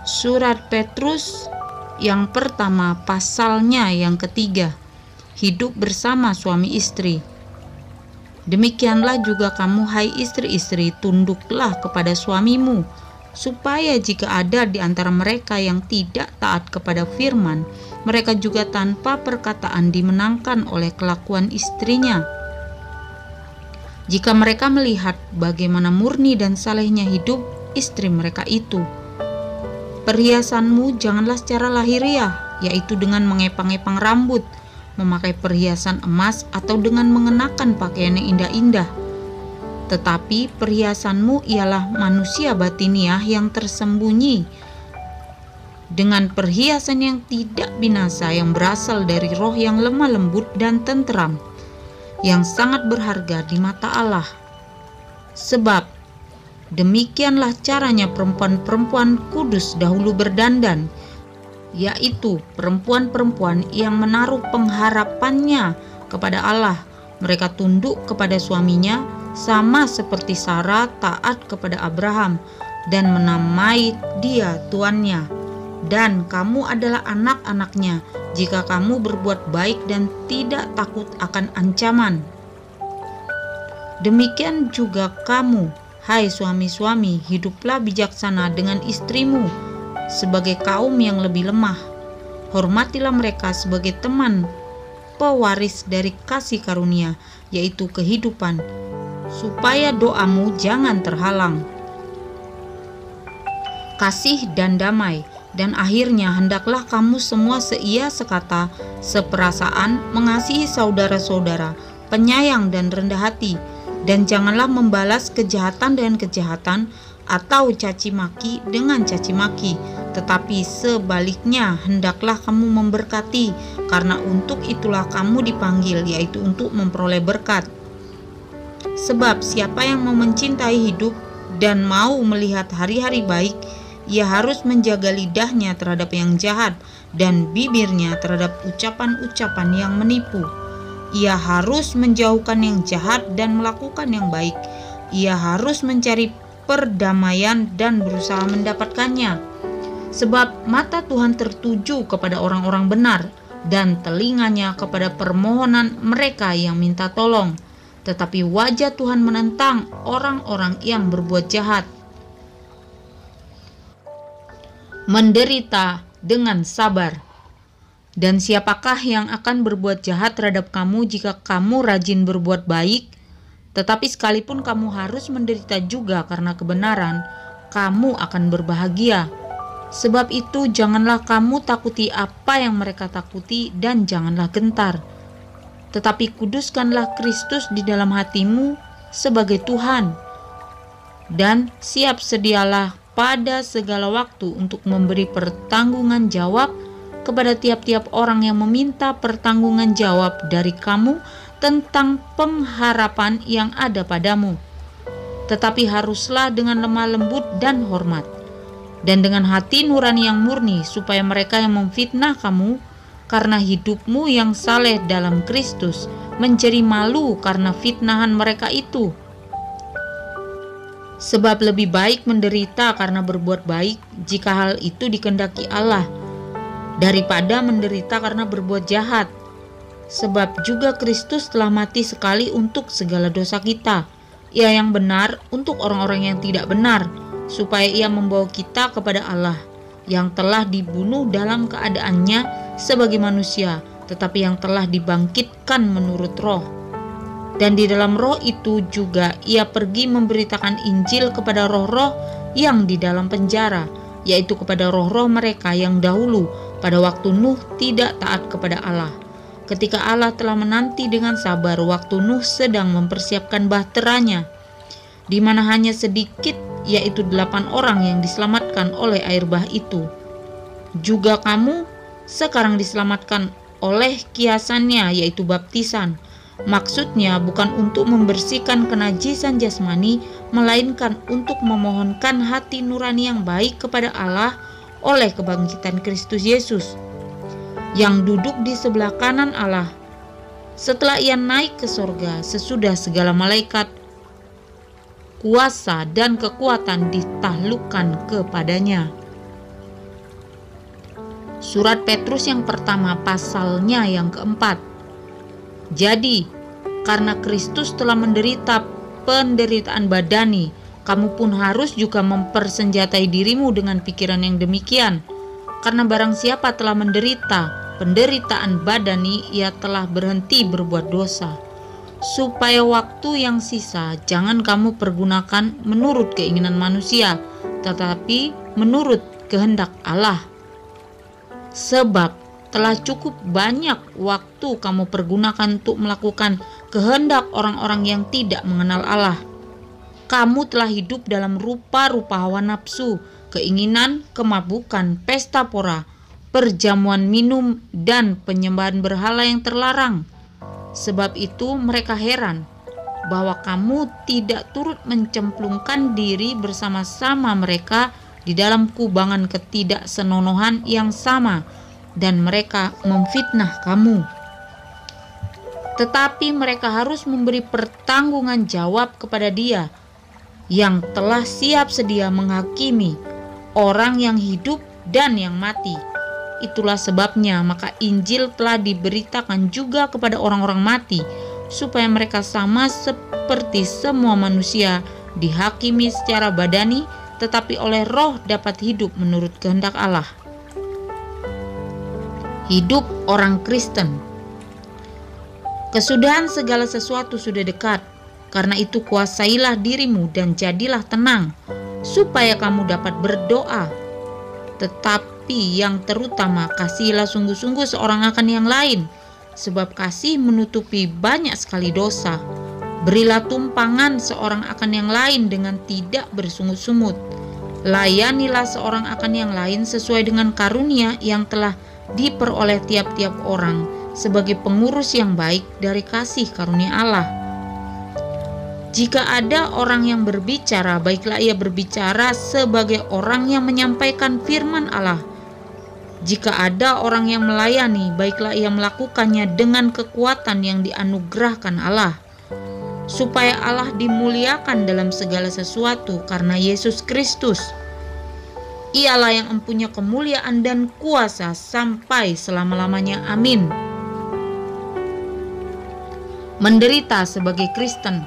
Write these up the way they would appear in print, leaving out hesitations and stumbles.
Surat Petrus yang pertama pasalnya yang ketiga, hidup bersama suami istri. Demikianlah juga kamu, hai istri-istri, tunduklah kepada suamimu, supaya jika ada di antara mereka yang tidak taat kepada firman, mereka juga tanpa perkataan dimenangkan oleh kelakuan istrinya. Jika mereka melihat bagaimana murni dan salehnya hidup istri mereka itu. Perhiasanmu janganlah secara lahiriah, yaitu dengan mengepang-epang rambut, memakai perhiasan emas, atau dengan mengenakan pakaian yang indah-indah. Tetapi perhiasanmu ialah manusia batiniah yang tersembunyi, dengan perhiasan yang tidak binasa yang berasal dari roh yang lemah lembut dan tenteram, yang sangat berharga di mata Allah. Sebab demikianlah caranya perempuan-perempuan kudus dahulu berdandan, yaitu perempuan-perempuan yang menaruh pengharapannya kepada Allah. Mereka tunduk kepada suaminya, sama seperti Sarah taat kepada Abraham dan menamai dia tuannya. Dan kamu adalah anak-anaknya jika kamu berbuat baik dan tidak takut akan ancaman. Demikian juga kamu, hai suami-suami, hiduplah bijaksana dengan istrimu sebagai kaum yang lebih lemah. Hormatilah mereka sebagai teman pewaris dari kasih karunia, yaitu kehidupan, supaya doamu jangan terhalang. Kasih dan damai. Dan akhirnya hendaklah kamu semua seia sekata, seperasaan, mengasihi saudara-saudara, penyayang dan rendah hati, dan janganlah membalas kejahatan dengan kejahatan atau caci maki dengan caci maki, tetapi sebaliknya hendaklah kamu memberkati, karena untuk itulah kamu dipanggil, yaitu untuk memperoleh berkat. Sebab siapa yang mau mencintai hidup dan mau melihat hari-hari baik, ia harus menjaga lidahnya terhadap yang jahat dan bibirnya terhadap ucapan-ucapan yang menipu. Ia harus menjauhkan yang jahat dan melakukan yang baik. Ia harus mencari perdamaian dan berusaha mendapatkannya. Sebab mata Tuhan tertuju kepada orang-orang benar dan telinganya kepada permohonan mereka yang minta tolong. Tetapi wajah Tuhan menentang orang-orang yang berbuat jahat. Menderita dengan sabar. Dan siapakah yang akan berbuat jahat terhadap kamu jika kamu rajin berbuat baik? Tetapi sekalipun kamu harus menderita juga karena kebenaran, kamu akan berbahagia. Sebab itu janganlah kamu takuti apa yang mereka takuti, dan janganlah gentar. Tetapi kuduskanlah Kristus di dalam hatimu sebagai Tuhan. Dan siap sedialah pada segala waktu untuk memberi pertanggungan jawab kepada tiap-tiap orang yang meminta pertanggungan jawab dari kamu tentang pengharapan yang ada padamu. Tetapi haruslah dengan lemah lembut dan hormat, dan dengan hati nurani yang murni, supaya mereka yang memfitnah kamu karena hidupmu yang saleh dalam Kristus menjadi malu karena fitnahan mereka itu. Sebab lebih baik menderita karena berbuat baik, jika hal itu dikehendaki Allah, daripada menderita karena berbuat jahat. Sebab juga Kristus telah mati sekali untuk segala dosa kita, Ia yang benar untuk orang-orang yang tidak benar, supaya Ia membawa kita kepada Allah, yang telah dibunuh dalam keadaannya sebagai manusia, tetapi yang telah dibangkitkan menurut roh. Dan di dalam roh itu juga Ia pergi memberitakan Injil kepada roh-roh yang di dalam penjara, yaitu kepada roh-roh mereka yang dahulu pada waktu Nuh tidak taat kepada Allah. Ketika Allah telah menanti dengan sabar waktu Nuh sedang mempersiapkan bahteranya, di mana hanya sedikit, yaitu 8 orang yang diselamatkan oleh air bah itu. Juga kamu sekarang diselamatkan oleh kiasannya, yaitu baptisan. Maksudnya bukan untuk membersihkan kenajisan jasmani, melainkan untuk memohonkan hati nurani yang baik kepada Allah oleh kebangkitan Kristus Yesus, yang duduk di sebelah kanan Allah, setelah Ia naik ke sorga sesudah segala malaikat kuasa dan kekuatan ditaklukkan kepadanya. Surat Petrus yang pertama pasalnya yang keempat. Jadi, karena Kristus telah menderita penderitaan badani, kamu pun harus juga mempersenjatai dirimu dengan pikiran yang demikian. Karena barang siapa telah menderita penderitaan badani, ia telah berhenti berbuat dosa. Supaya waktu yang sisa jangan kamu pergunakan menurut keinginan manusia, tetapi menurut kehendak Allah. Sebab telah cukup banyak waktu kamu pergunakan untuk melakukan kehendak orang-orang yang tidak mengenal Allah. Kamu telah hidup dalam rupa-rupa hawa nafsu, keinginan, kemabukan, pesta pora, perjamuan minum, dan penyembahan berhala yang terlarang. Sebab itu mereka heran bahwa kamu tidak turut mencemplungkan diri bersama-sama mereka di dalam kubangan ketidaksenonohan yang sama, dan mereka memfitnah kamu. Tetapi mereka harus memberi pertanggungan jawab kepada Dia yang telah siap sedia menghakimi orang yang hidup dan yang mati. Itulah sebabnya maka Injil telah diberitakan juga kepada orang-orang mati, supaya mereka sama seperti semua manusia dihakimi secara badani, tetapi oleh roh dapat hidup menurut kehendak Allah. Hidup orang Kristen. Kesudahan segala sesuatu sudah dekat. Karena itu kuasailah dirimu dan jadilah tenang, supaya kamu dapat berdoa. Tetapi yang terutama, kasihilah sungguh-sungguh seorang akan yang lain, sebab kasih menutupi banyak sekali dosa. Berilah tumpangan seorang akan yang lain dengan tidak bersungut-sungut. Layanilah seorang akan yang lain sesuai dengan karunia yang telah diperoleh tiap-tiap orang sebagai pengurus yang baik dari kasih karunia Allah. Jika ada orang yang berbicara, baiklah ia berbicara sebagai orang yang menyampaikan firman Allah. Jika ada orang yang melayani, baiklah ia melakukannya dengan kekuatan yang dianugerahkan Allah, supaya Allah dimuliakan dalam segala sesuatu karena Yesus Kristus. Ialah yang mempunyai kemuliaan dan kuasa sampai selama-lamanya. Amin. Menderita sebagai Kristen.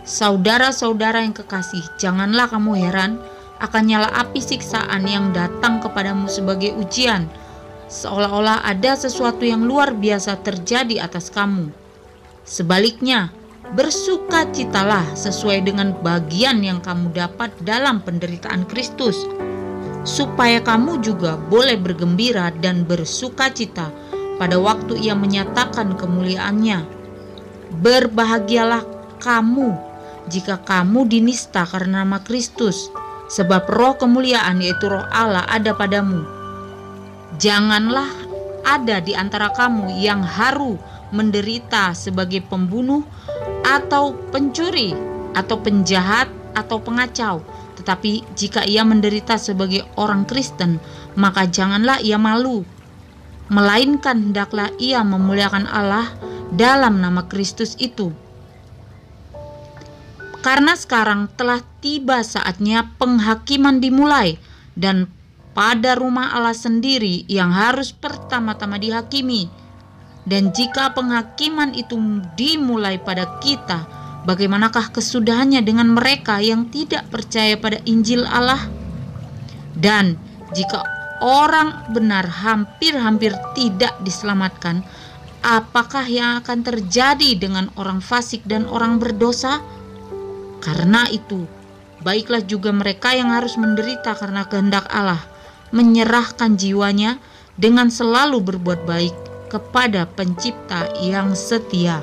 Saudara-saudara yang kekasih, janganlah kamu heran akan nyala api siksaan yang datang kepadamu sebagai ujian, seolah-olah ada sesuatu yang luar biasa terjadi atas kamu. Sebaliknya, bersukacitalah sesuai dengan bagian yang kamu dapat dalam penderitaan Kristus, supaya kamu juga boleh bergembira dan bersukacita pada waktu Ia menyatakan kemuliaannya. Berbahagialah kamu jika kamu dinista karena nama Kristus, sebab roh kemuliaan yaitu roh Allah ada padamu. Janganlah ada di antara kamu yang haru menderita sebagai pembunuh atau pencuri atau penjahat atau pengacau. Tetapi jika ia menderita sebagai orang Kristen, maka janganlah ia malu, melainkan hendaklah ia memuliakan Allah dalam nama Kristus itu. Karena sekarang telah tiba saatnya penghakiman dimulai, dan pada rumah Allah sendiri yang harus pertama-tama dihakimi. Dan jika penghakiman itu dimulai pada kita, bagaimanakah kesudahannya dengan mereka yang tidak percaya pada Injil Allah? Dan jika orang benar hampir-hampir tidak diselamatkan, apakah yang akan terjadi dengan orang fasik dan orang berdosa? Karena itu, baiklah juga mereka yang harus menderita karena kehendak Allah, menyerahkan jiwanya dengan selalu berbuat baik kepada Pencipta yang setia.